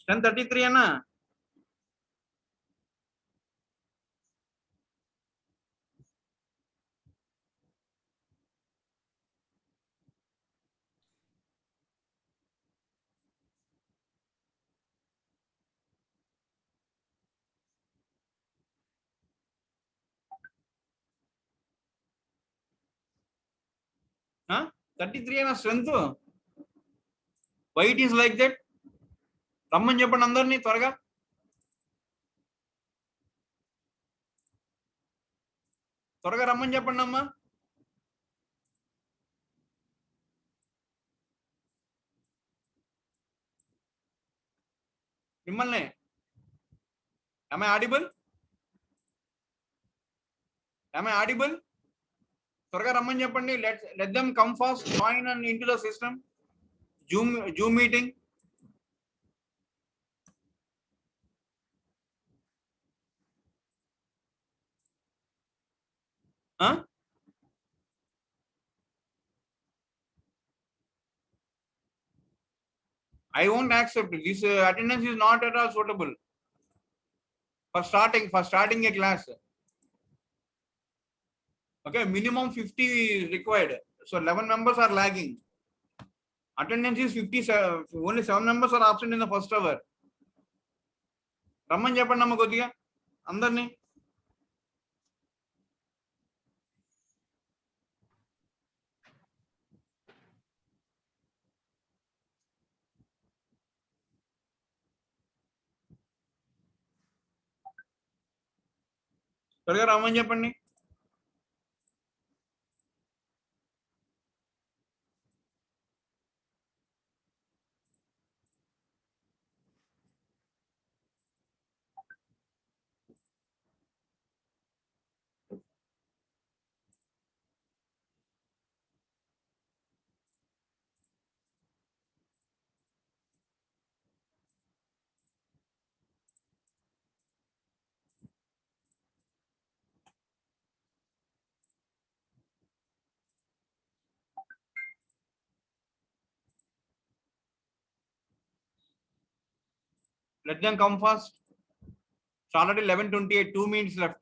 Strength 33 అన్నా. ఆ? 33 అయినా strength. Why it is like that? రమ్మని చెప్పండి అందరినీ త్వరగా. త్వరగా రమ్మని చెప్పండి అమ్మా. మిమ్మల్ని. am I audible? am I audible? త్వరగా రమ్మని చెప్పండి. let them come fast, join and into the system. Zoom meeting. I won't accept it. This attendance is not at all suitable for starting a class. Okay, minimum 50 is required. So 11 members are lagging. Attendance is 50. Only 7 members are absent in the first hour. రమ్మని చెప్పండి అమ్మ కొద్దిగా అందరినీ. త్వరగా రమ్మని చెప్పండి. Let them come fast. It's already 11:28. 2 minutes left.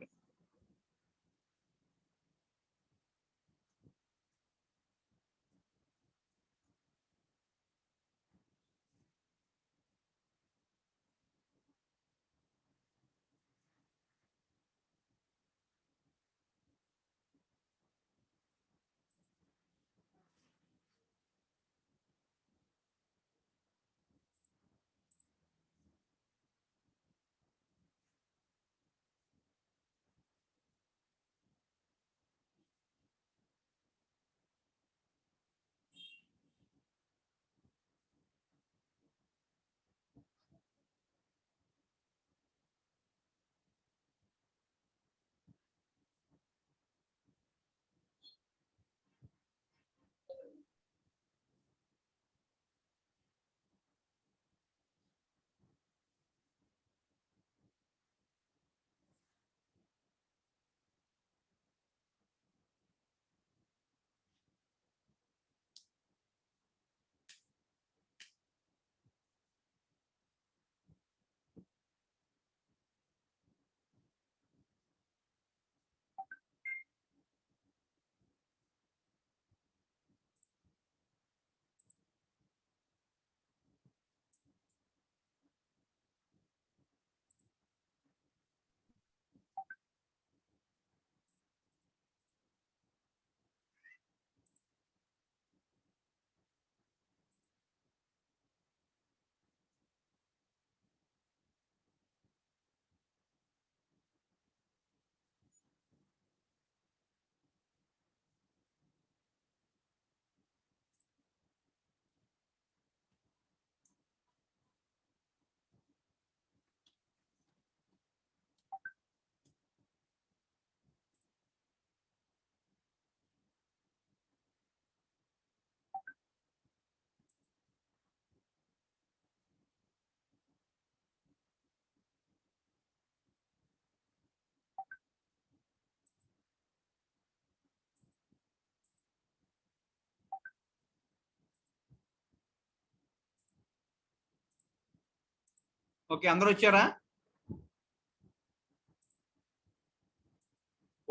Okay, అందరూ వచ్చారా?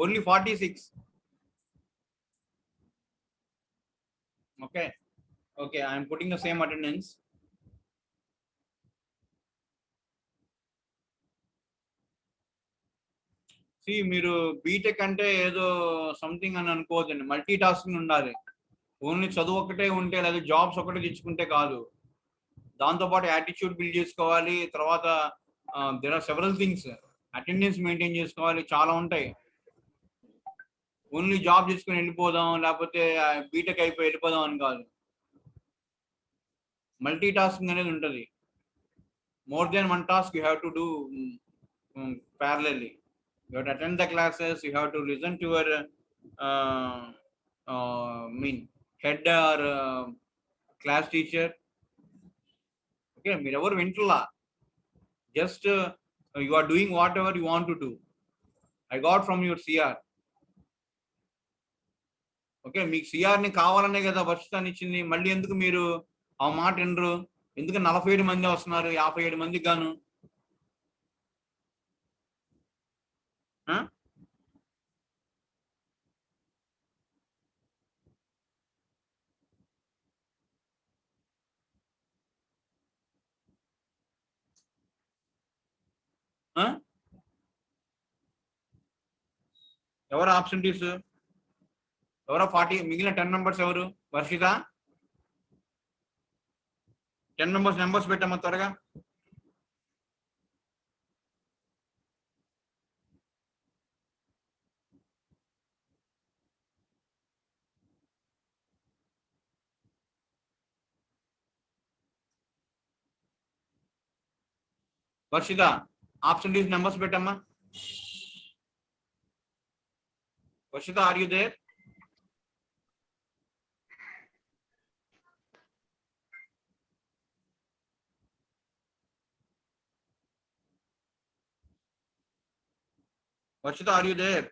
Only 46. Okay. Okay, I am putting the same attendance. See, మీరు బీటెక్ అంటే ఏదో సంథింగ్ అని అనుకోవద్దండి, మల్టీ టాస్కింగ్ ఉండాలి. ఓన్లీ చదువు ఒకటే ఉంటే లేదా జాబ్స్ ఒకటే తెచ్చుకుంటే కాదు, దాంతోపాటు యాటిట్యూడ్ బిల్డ్ చేసుకోవాలి. తర్వాత there are several things, attendance maintain చేసుకోవాలి, చాలా ఉంటాయి. ఓన్లీ జాబ్ చేసుకుని వెళ్ళిపోదాం, లేకపోతే బీటెక్ అయిపోయి వెళ్ళిపోదాం అని కాదు. మల్టీ టాస్కింగ్ అనేది ఉంటుంది. More than one task you have to do parallelly. You have to attend the classes, you have to listen to your head or class teacher. Okay, మీరు ఎవరు వింటులా, just you are doing whatever you want to do. I got from your CR. Okay, మీకు సిఆర్ని కావాలనే కదా వర్షితాన్ని ఇచ్చింది. మళ్ళీ ఎందుకు మీరు ఆ మాట వినరు? ఎందుకు 47 మంది వస్తున్నారు 57 మందికి గాను? ఎవరు ఆబ్సెంటీస్? ఎవరో 40, మిగిలిన 10 మెంబర్స్ ఎవరు? వర్షిత 10 మెంబర్స్ పెట్టమ్మా త్వరగా. వర్షిత, ఆబ్సెంటీస్ నెంబర్స్ పెట్టమ్మా. Varshita, are you there? Varshita, are you there?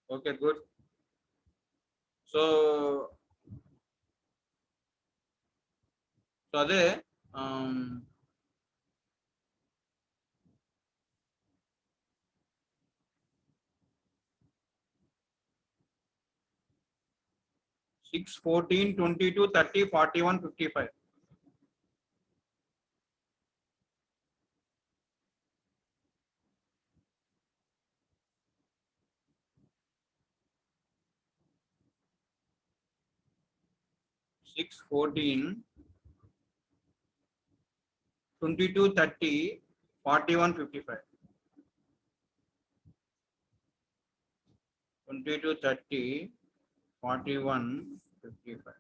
Okay, good. So అదే 6, 14, 22, 30, 41, 55. Six, 14, 22, 30, 41, 55. 22, 30, 41, 55.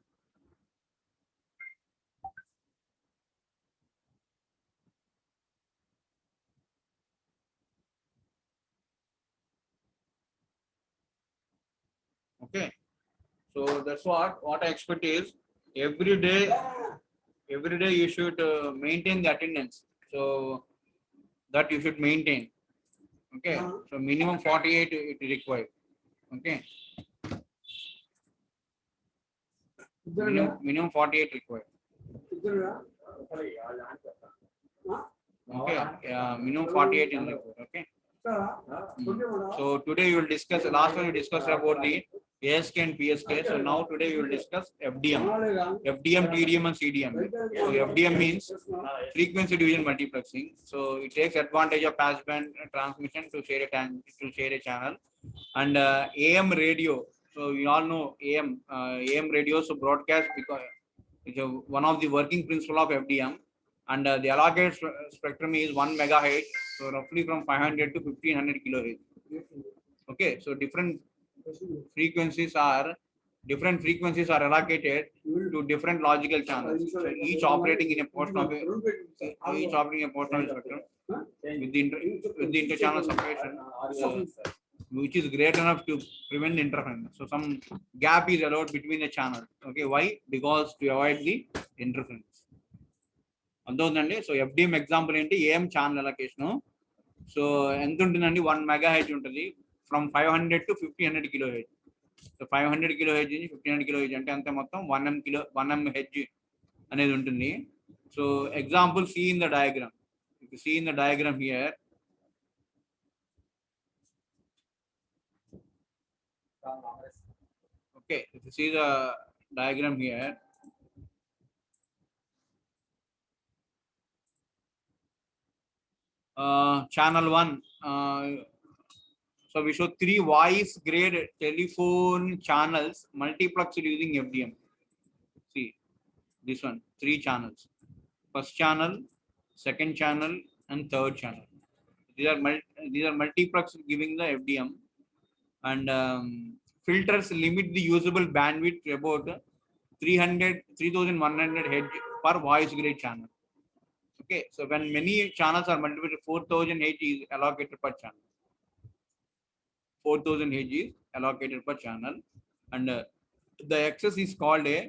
Okay, so that's what I expect is every day you should maintain the attendance, so that you should maintain. Okay, so minimum 48 it required. Okay, minimum 48 required. Okay, minimum 48 is required. Okay. So today you will discuss, last one we discussed about the ASK and PSK. So now today we will discuss FDM, TDM and CDM. So FDM means frequency division multiplexing. So it takes advantage of passband transmission to share a channel. And AM radio. So you all know AM radio, so broadcast, because it's one of the working principle of FDM. And the allocated spectrum is 1 megahertz, so roughly from 500 to 1500 kilohertz. Okay, so different frequencies are different frequencies are allocated to different logical channels. So each operating in a portion of a spectrum with the interchannel separation, which is great enough to prevent interference. So some gap is allowed between the channels. Okay, why? Because to avoid the interference. అంతేనండి. So FDM example ఏంటి, ఏం channel allocation. So ఎంత ఉంటుందండి, 1 megahertz ఉంటుంది, from 500 to 1500 kilo hertz. So 500 kilo hertz నుంచి 1500 kilo hertz అంటే అంతే, మొత్తం 1 MHz అనేది ఉంటుంది. So example see in the diagram. If you see in the diagram here, okay, if you see the diagram here, channel 1, so we show 3 voice grade telephone channels multiplexed using FDM. See this one, 3 channels, first channel, second channel and third channel. These are multiplexed giving the FDM, and filters limit the usable bandwidth to about 3100 Hz per voice grade channel. Okay, so when many channels are multiplied, 4000 Hz is allocated per channel. 4000 Hz is allocated per channel, and the excess is called a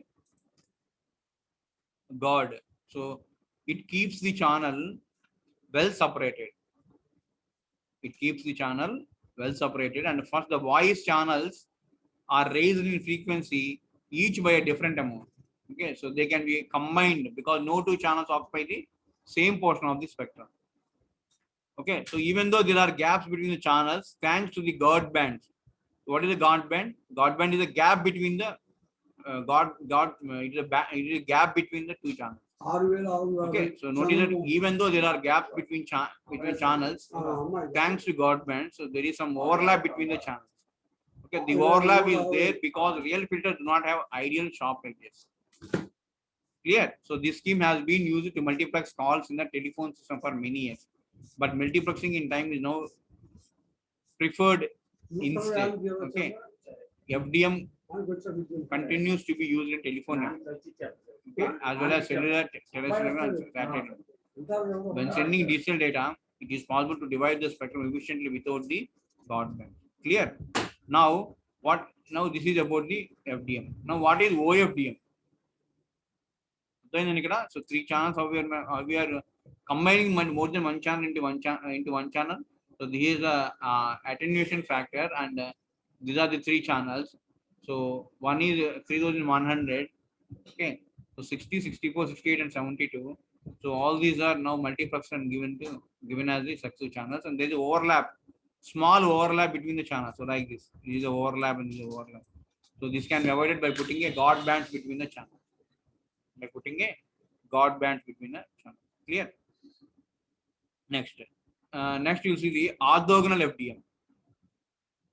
guard. So it keeps the channel well separated. It keeps the channel well separated, and first the voice channels are raised in frequency each by a different amount. Okay, so they can be combined because no two channels occupy the same portion of the spectrum. Okay, so even though there are gaps between the channels, thanks to the guard bands. What is the guard band? Guard band is a gap between the it is a gap between the two channels. Okay, so notice that even though there are gaps between channels, thanks to guard band, so there is some overlap between the channels. Okay, the overlap is there because real filters do not have ideal sharp edges. Clear? So this scheme has been used to multiplex calls in the telephone system for many years, but multiplexing in time is now preferred instead. Okay, FDM continues to be used in telephone network, okay, as well as cellular, terrestrial and satellite. When sending digital data, it is possible to divide the spectrum efficiently without the broadband. Clear? Now this is about the FDM. Now what is OFDM? So 3 channels, how we are combining more than one channel into one channel. So this is a attenuation factor, and these are the 3 channels. So one is 3100. Okay, so 60, 64, 68 and 72. So all these are now multiplexed and given as the successive channels, and there is overlap, small overlap between the channels. So like this is a overlap and this is overlap. So this can be avoided by putting a guard band between the channels. By putting a guard band between the channels. Clear? Next you will see the orthogonal FDM.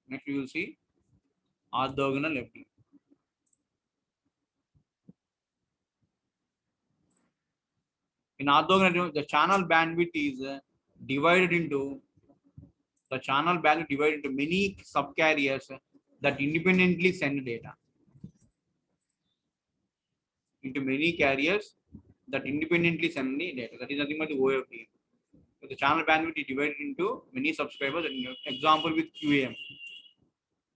Next you will see orthogonal FDM. In orthogonal, the channel bandwidth is divided into many subcarriers that independently send data. Into many carriers that independently send the data. That is nothing but the OFDM. So the channel bandwidth is divided into many subscribers. Example with QAM.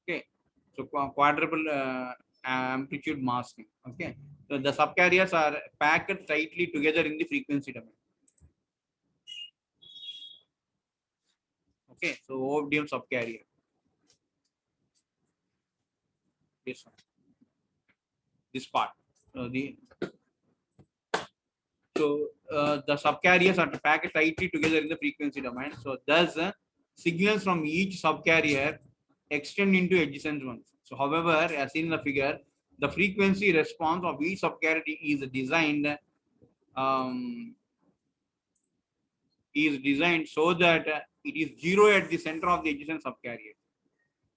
Okay, so quadruple amplitude masking. Okay, so the subcarriers are packed tightly together in the frequency domain. Okay, so OFDM subcarrier. This part. The subcarriers are packed tightly together in the frequency domain. So thus signals from each subcarrier extend into adjacent ones. So however, as seen in the figure, the frequency response of each subcarrier is designed so that it is zero at the center of the adjacent subcarrier.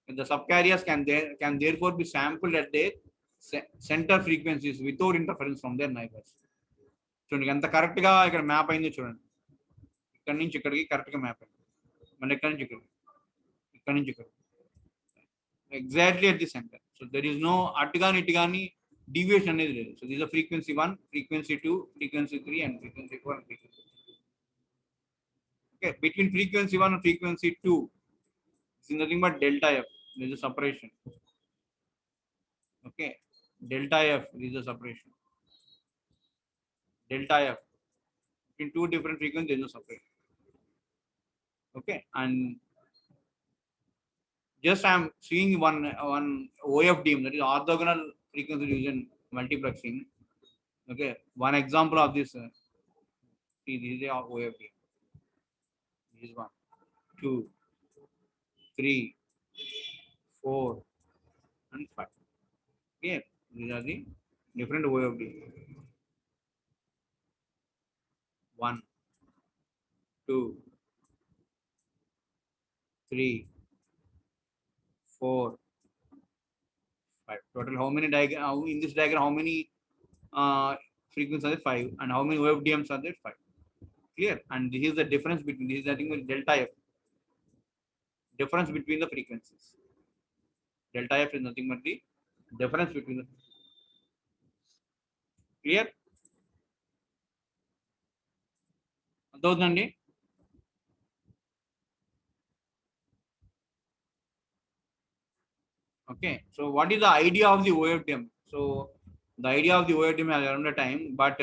And the subcarriers can therefore be sampled at their center frequencies without interference from their neighbors. చూడండి ఎంత కరెక్ట్గా ఇక్కడ map అయిందో చూడండి. ఇక్కడ నుంచి ఇక్కడికి కరెక్ట్గా మ్యాప్ అయింది. మళ్ళీ ఇక్కడ నుంచి ఇక్కడ నుంచి ఇక్కడ exactly at the centre. So there is no atigani deviation is there. So this is a frequency 1, frequency 2, frequency 3, and frequency 4 and frequency 5. Okay, between frequency 1 and frequency 2, this is nothing but delta f. There is a separation. Okay, delta f is a separation. Delta f between two different frequencies, there is no separation. Okay, and just I am seeing one OFDM, that is orthogonal frequency division multiplexing. Okay, one example of this. See, this is a OFDM. This is 1, 2, 3, 4, and 5. Okay, these are the different OFDM. 1, 2, 3, 4, 5. Total how many diagram in this diagram? How many frequencies are there? 5. And how many OFDMs are there? 5. Clear? And this is the difference between this is I think delta f. Difference between the frequencies. Delta f is nothing but the difference between the. Clear? అర్థవుతుందండి? Okay, so what is the idea of the OFDM? So the idea of the OFDM has around the time, but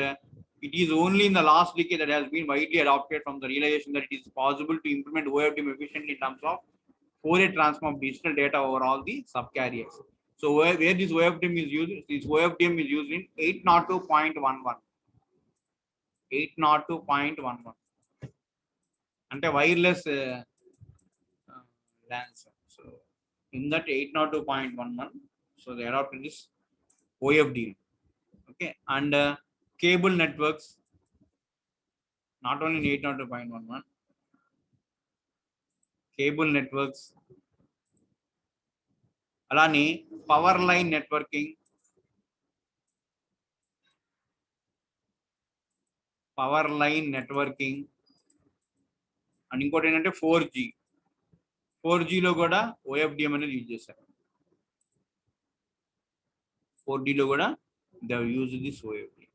it is only in the last decade that has been widely adopted from the realization that it is possible to implement OFDM efficiently in terms of Fourier transform of digital data over all the subcarriers. So where this OFDM is used, this OFDM is used in 802.11. 802.11. And a wireless LANs. So in that 802.11, so they adopted this OFDM. Okay, and cable networks, not only in 802.11, cable networks, alani power line networking, and ఇంకోటి ఏంటంటే 4G లో కూడా OFDM అనేది use చేశారు. 4G లో కూడా they have used this OFDM.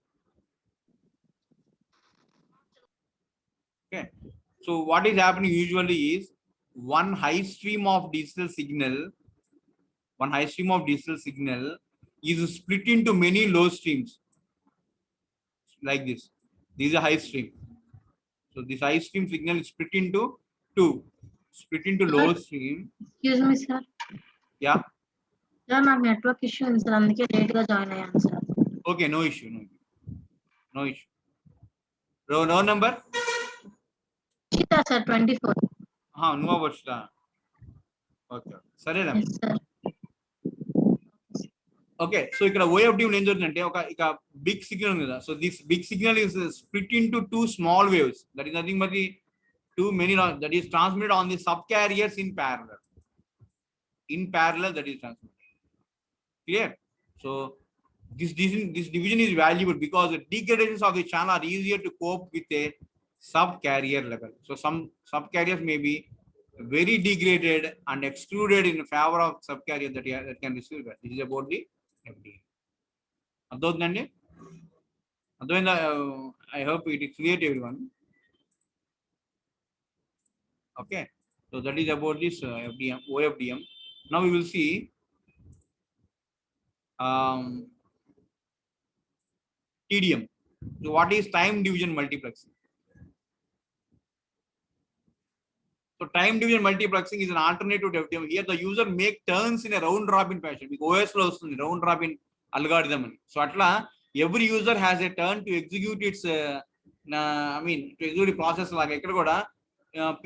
Okay, so what is happening usually is one high stream of digital signal is split into many low streams like this. This is a high stream. So this high stream signal is split into low stream. Excuse me, sir. Yeah. Sir, my network issue is sir. అందుకే late గా join అయ్యాను sir. Okay, no issue. Row number? Sir, 24. నువ్వు వచ్చా? Okay, సరేనా? Yes, sir. Okay, so ఇక్కడ OFDM ఏం జరుగుతుందంటే ఇక బిగ్ సిగ్నల్ ఉంది కదా. So this big signal is split into 2 small waves. That is nothing but the too many that is transmitted on the subcarriers in parallel. That is transmitted. Clear? So this division is valuable because the degradations of the channel are easier to cope with a subcarrier level. So some subcarriers may be very degraded and excluded in favor of subcarrier that can receive that. This is about the FDM. అర్థవుతుందండి? అర్థమైందా? I hope it is clear to everyone. Okay, so that is about this OFDM. Now we will see TDM. So what is time division multiplexing? So time division multiplexing is an alternative to FDM. Here the user make turns in a round robin fashion. Because OS lo vastundi round robin algorithm ani. So atla every user has a turn to execute its to execute the process laga ikkada kuda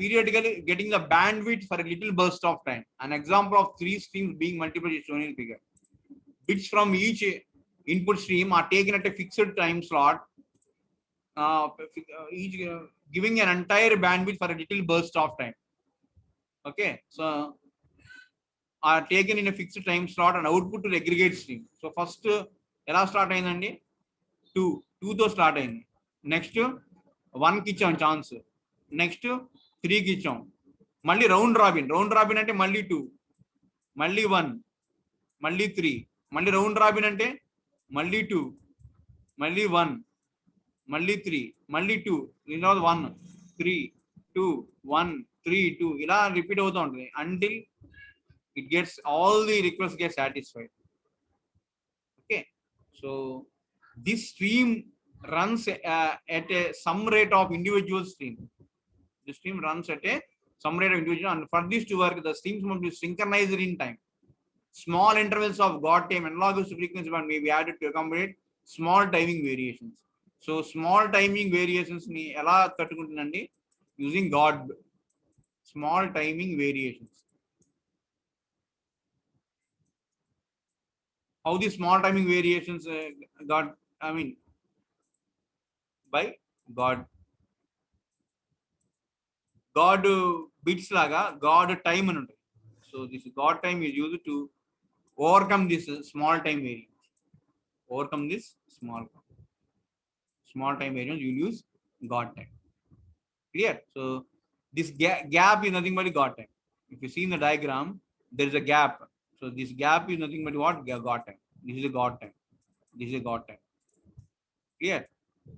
periodically getting the bandwidth for a little burst of time. An example of 3 streams being multiplied is shown in figure. Bits from each input stream are taken at a fixed time slot, each giving an entire bandwidth for a little burst of time. Okay, so are taken in a fixed time slot and output to the aggregate stream. So first ఎలా start అయిందండి? 2 తో start అయింది. Next 1 కి ఇచ్చాం chance, next 3 కి ఇచ్చాం, మళ్ళీ round robin అంటే మళ్ళీ 2, మళ్ళీ 1, మళ్ళీ 3, మళ్ళీ రౌండ్ రాబిన్ అంటే మళ్ళీ 2, మళ్ళీ 1, మళ్ళీ 3, మళ్ళీ 2, ఇలా 1 3 2 1 3 2 ఇలా రిపీట్ అవుతూ ఉంటుంది until it gets all the requests get satisfied. Okay, so this stream runs at a some rate of individual stream. The stream runs at a some rate of individual, and for this to work the streams must be synchronized in time. Small intervals of God time analogous frequency band may be added to accommodate small timing variations. So small timing variations ni ela kattukuntunandi using God small timing variations. How the small timing variations got, I mean, by God bits laga God time అని ఉంటుంది. So this God time is used to overcome this small time variance. Overcome this small time variance, you use God time. Clear? So this gap is nothing but God time. If you see in the diagram, there is a gap. So this gap is nothing but what? God time. This is a God time. This is a God time. Clear?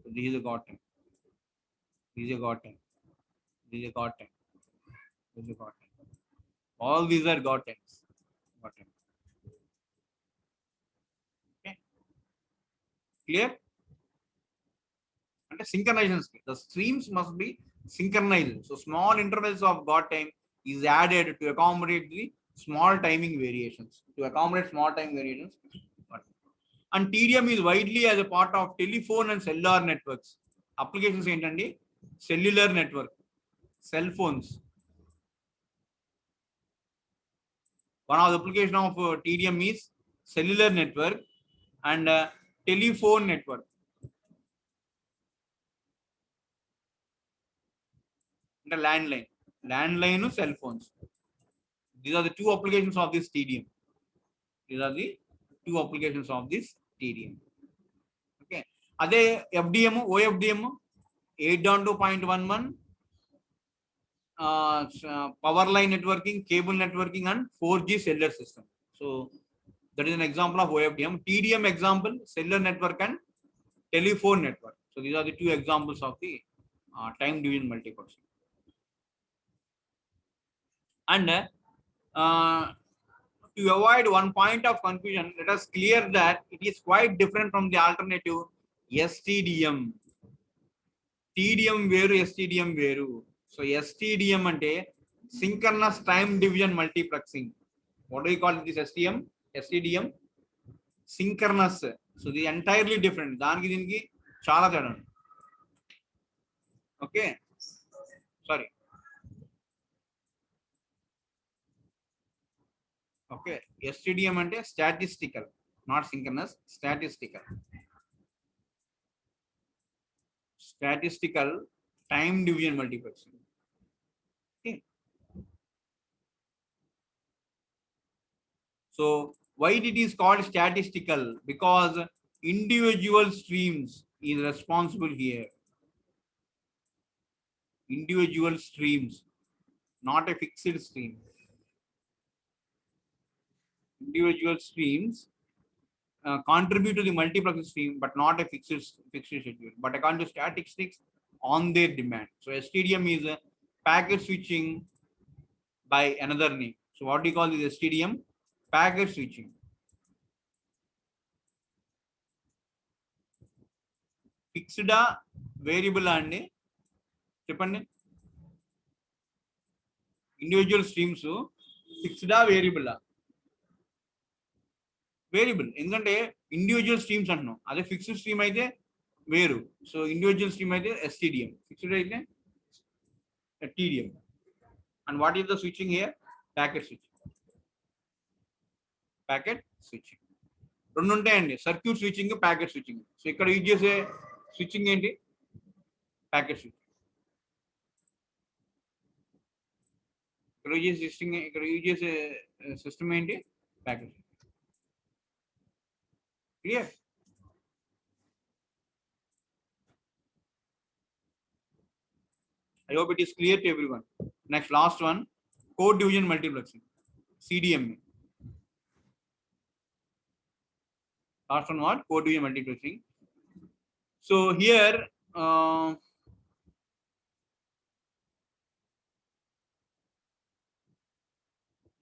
So this is a God time. This is a God time. This is a God time. This is a God time. All these are God times. God time. Okay. Clear? And synchronization. The streams must be synchronized. So small intervals of God time is added to accommodate the small timing variations. To accommodate small time variations. And TDM is widely as a part of telephone and cellular networks. Applications ఏంటండి? Cellular network, cell phones. One of the application of TDM is cellular network and telephone network. And landline, cell phones. These are the two applications of this TDM. These are the two applications of this TDM. Okay. Ade FDM, OFDM, 8.2.11, power line networking, cable networking, and 4G cellular system. So that is an example of OFDM. TDM example, cellular network and telephone network. So these are the two examples of the time division multiplexing. And to avoid one point of confusion, let us clear that it is quite different from the alternative STDM. TDM veru, STDM veru. So STDM ante synchronous time division multiplexing. What do you call this STM? STDM? Synchronous. So the entirely different. Daniki diniki chala teda. Okay. Sorry. Okay. STDM ante statistical, not synchronous. Statistical time division multiplexing. Okay. So why it is called statistical? Because individual streams is responsible here. Individual streams, not a fixed stream. Individual streams contribute to the multiplexing stream, but not a fixed schedule, but according to statistics on their demand. So STDM is a packet switching by another name. So what do you call this STDM? Packet switching. Fixed variable andi చెప్పండి. Individual streams ఫిక్స్డా variable? Variable. ఎందుకంటే individual streams అంటున్నాం, అదే fixed stream అయితే వేరు. So individual stream అయితే STDM, fixed అయితే TDM. And what is the switching here? Packet switching. Packet switching రెండు ఉంటాయండి, circuit switching, packet switching. So ఇక్కడ యూజ్ చేసే స్విచ్చింగ్ ఏంటి? Packet switching. ఇక్కడ యూజ్ చేసే సిస్టమ్ ఏంటి? Packet. Clear? I hope it is clear to everyone. Next, last one, code division multiplexing, CDMA. Last one what? Code division multiplexing. So here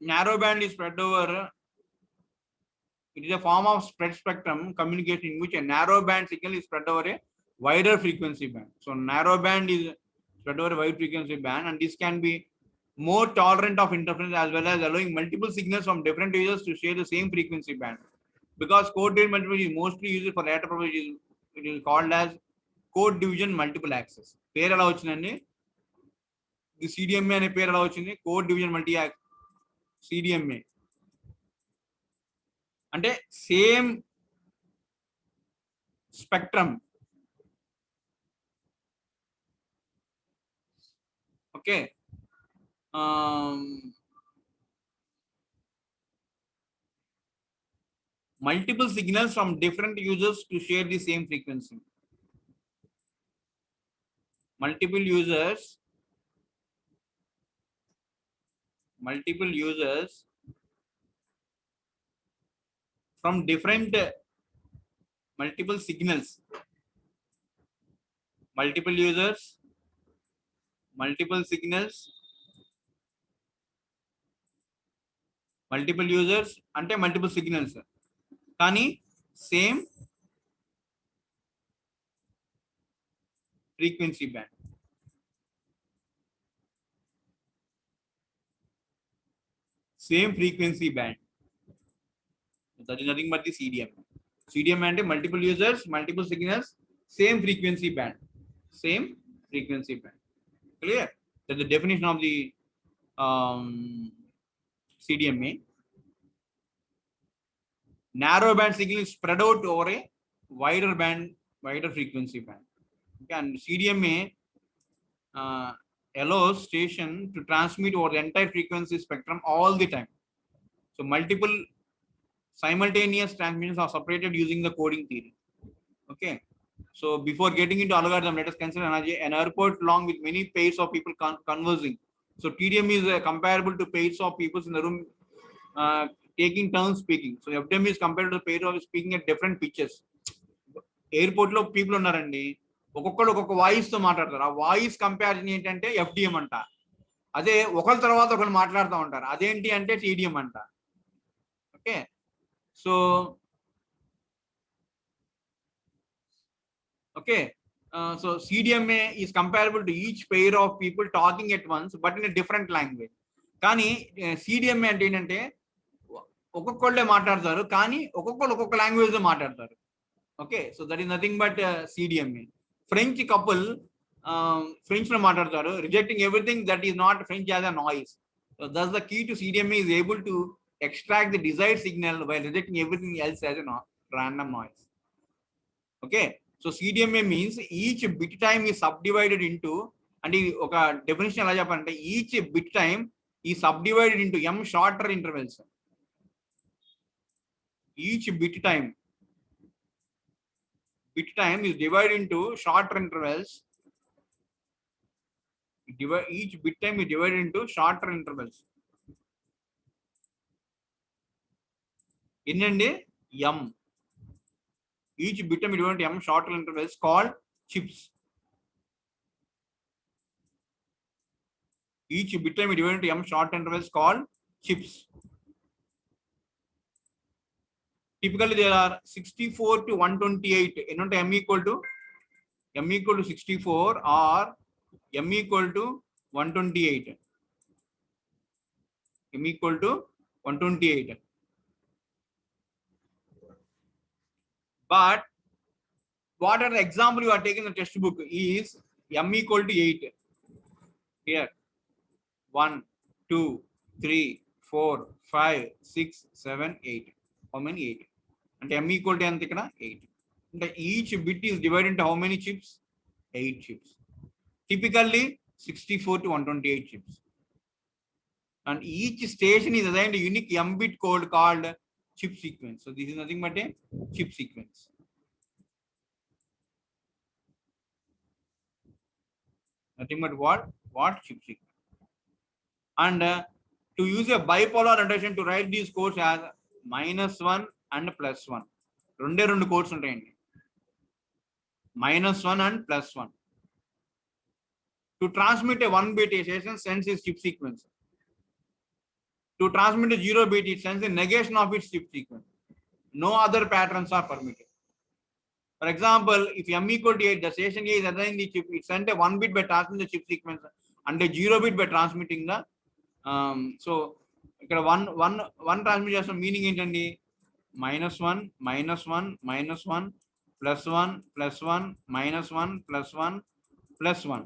narrow band is spread over. It is a form of spread spectrum communication in which a narrow band signal is spread over a wider frequency band. So narrow band is spread over a wide frequency band, and this can be more tolerant of interference as well as allowing multiple signals from different users to share the same frequency band. Because code division multiplexing is mostly used for data propagation, it is called as code division multiple access. పేరు ఎలా వచ్చిందండి? ఇది CDMA అనే పేరు ఎలా వచ్చింది? Code division multi CDMA అంటే same spectrum. Okay, multiple signals from different users to share the same frequency. Multiple users from different multiple signals, multiple users, multiple signals, multiple users అంటే multiple signals కానీ same frequency band. Same frequency band. That is nothing but the CDMA. CDMA అంటే multiple users, multiple signals, same frequency band. Same frequency band. Clear? That's the definition of the CDMA. Narrow band signal is spread out over a wider band, wider frequency band. Okay, and CDMA allows station to transmit over the entire frequency spectrum all the time. So multiple simultaneous transmissions are separated using the coding theory. Okay, so before getting into algorithm, let us consider an airport along with many pairs of people conversing. So TDM is comparable to pairs of people in the room taking turns speaking. So FDM is compared to the pair of speaking at different pitches. Airport లో people ఉన్నారండి, ఒక్కొక్కరు ఒక్కొక్క voice తో మాట్లాడతారు. ఆ voice comparison ఏంటంటే FDM అంట. అదే ఒకరి తర్వాత ఒకరు మాట్లాడుతూ ఉంటారు, అదేంటి అంటే TDM అంట. Okay, so okay, so CDMA is comparable to each pair of people talking at once but in a different language. కానీ CDMA అంటే ఏంటంటే ఒక్కొక్కళ్ళే మాట్లాడతారు కానీ ఒక్కొక్కరు ఒక్కొక్క లాంగ్వేజ్ లో మాట్లాడతారు. Okay, so that is nothing but CDMA. French couple French లో మాట్లాడతారు, rejecting everything that is not French as a noise. So that's the key to CDMA is able to extract the desired signal while rejecting everything else as a random noise. Okay, so CDMA means each bit time is subdivided into, and ఒక definition ఎలా చెప్పాలంటే each bit time is subdivided into m shorter intervals. Each bit time is divided into shorter intervals. Each bit time is divided into shorter intervals. ఎన్నండి? m. Each bit time is divided into m shorter intervals called chips. Each bit time is divided into m short intervals called chips. Typically there are 64 to 128. M equal to 64 or m equal to 128. M equal to 128. But what are the example you are taking in the textbook is m equal to 8. Here 1, 2, 3, 4, 5, 6, 7, 8. How many? 8. And m equal to ఎంత ఇక్కడ 8. And each bit is divided into how many chips? 8 chips. Typically 64 to 128 chips. And each station is assigned a unique m bit code called chip sequence. So this is nothing but a chip sequence. Nothing but what? Chip sequence. And to use a bipolar notation to write these codes as -1 and +1. రెండు codes ఉంటాయండి, -1 and +1. To transmit a 1 bit, it sends its chip sequence. To transmit a 0 bit, it sends the negation of its chip sequence. No other patterns are permitted. For example, if m equal to 8, the station A is assigned the chip, it sent a 1 bit by transmitting the chip sequence and a 0 bit by transmitting the so ఇక్కడ one transmit చేస్తాం, meaning ఏంటండి, -1 -1 -1 +1 +1 -1 +1 +1.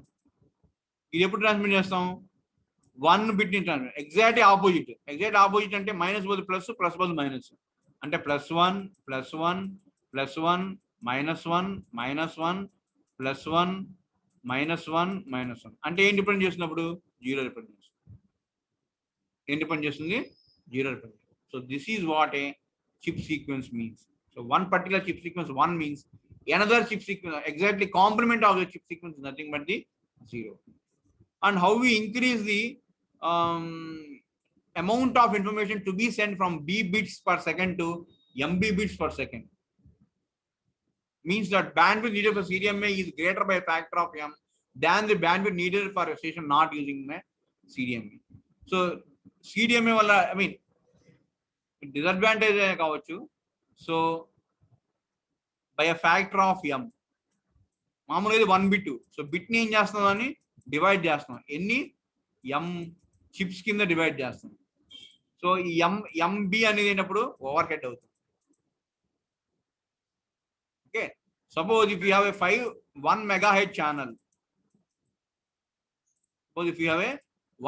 ఇది ఎప్పుడు transmit చేస్తాం, 1 bit ని transmit. Exact opposite అంటే minus బదులు plus, plus బదులు మైనస్, అంటే +1 +1 +1 -1 -1 +1 -1 -1 అంటే ఏం రిప్రజెంట్ చేసినప్పుడు 0 రిప్రజెంట్ చేస్తుంది. ఏం రిప్రజెంట్ చేస్తుంది, 0 represent. So this is what a chip sequence means. So one particular chip sequence 1 means another chip sequence, exactly complement of the chip sequence is nothing but the 0. And how we increase the amount of information to be sent from B bits per second to MB bits per second means that bandwidth needed for CDMA is greater by a factor of m than the bandwidth needed for a station not using the CDMA. So CDMA wala, I mean, disadvantage కావచ్చు. So by a factor of m, మామూలుగా ఇది 1 bit. So బిట్ని ఏం చేస్తున్నాం అని divide చేస్తున్నాం, ఎన్ని m chips కింద divide చేస్తున్నాం. సో ఈ ఎంబి అనేది అయినప్పుడు ఓవర్ హెడ్ అవుతుంది. Okay, suppose if you have a 1 megahertz channel, suppose if you have a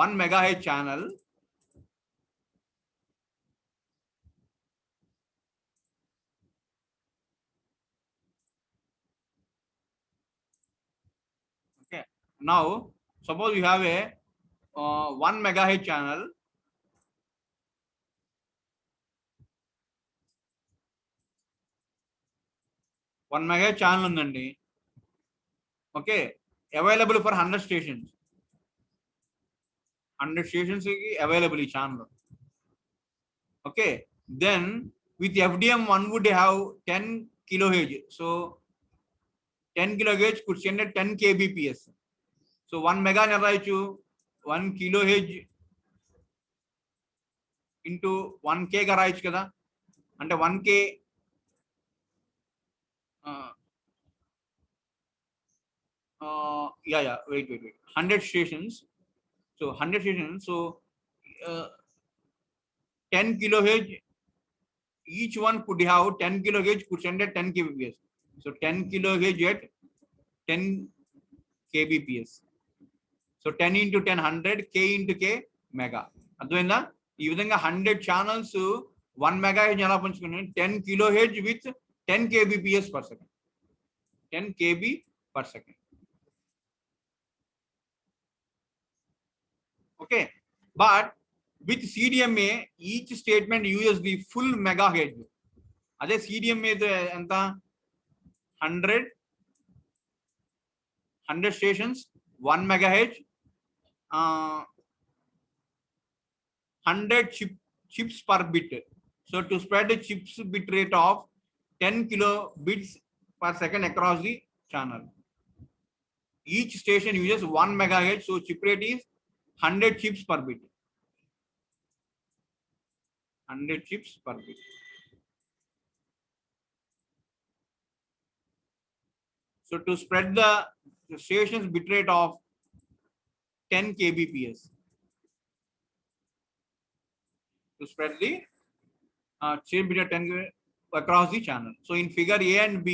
1 megahertz channel, now suppose you have a 1 megahertz channel, ఉందండి. Okay, available for 100 stations, 100 stations కి available ఈ channel. Okay, then with FDM 1 would have 10 kilohertz. So 10 kilohertz could send at 10 kbps. So 1 mega అని రాయొచ్చు, 1 kilohertz into 1K గా రాయొచ్చు కదా. అంటే 1K weight 100 stations. So 100 stations, so 10 kilohertz, each one could have 10 kilohertz could send at 10 kbps. So 10 kilohertz at 10 kbps. So 10 into 10 100, K into K mega. అర్థమైందా? ఈ విధంగా 100 channels 1 megahertz ఎలా పంచుకున్నాయి, 10 kilohertz with 10 kbps per second, 10 kb per second. Okay, but with CDMA each statement uses the full megahertz. అదే CDMA ఎంత, 100 stations 1 megahertz, 100 chips per bit. So to spread the chips bit rate of 10 kilobits per second across the channel, each station uses 1 megahertz. So chip rate is 100 chips per bit, 100 chips per bit. So to spread the station's bit rate of 10 kbps, to spread the chip bit of 10 across the channel. So in figure A and B,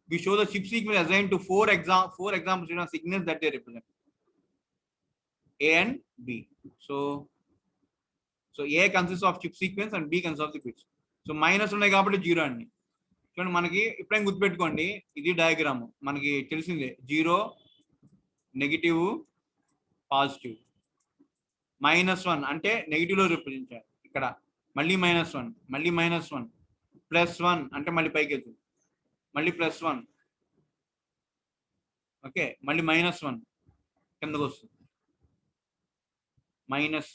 we show the chip sequence assigned to four examples in signals that they represent, A and B. So A consists of chip sequence and B consists of the bits. So minus ఉన్నాయి కాబట్టి 0 అండి. చూడండి, మనకి ఇప్పుడేం గుర్తుపెట్టుకోండి, ఇది diagram మనకి తెలిసిందే, 0 నెగిటివ్ పాజిటివ్, -1 అంటే నెగిటివ్ లో రిప్రజెంట్ చేయాలి. ఇక్కడ మళ్ళీ -1, మళ్ళీ -1, +1 అంటే మళ్ళీ పైకి వెళ్తుంది, మళ్ళీ +1, ఓకే, మళ్ళీ -1 కిందకు వస్తుంది, మైనస్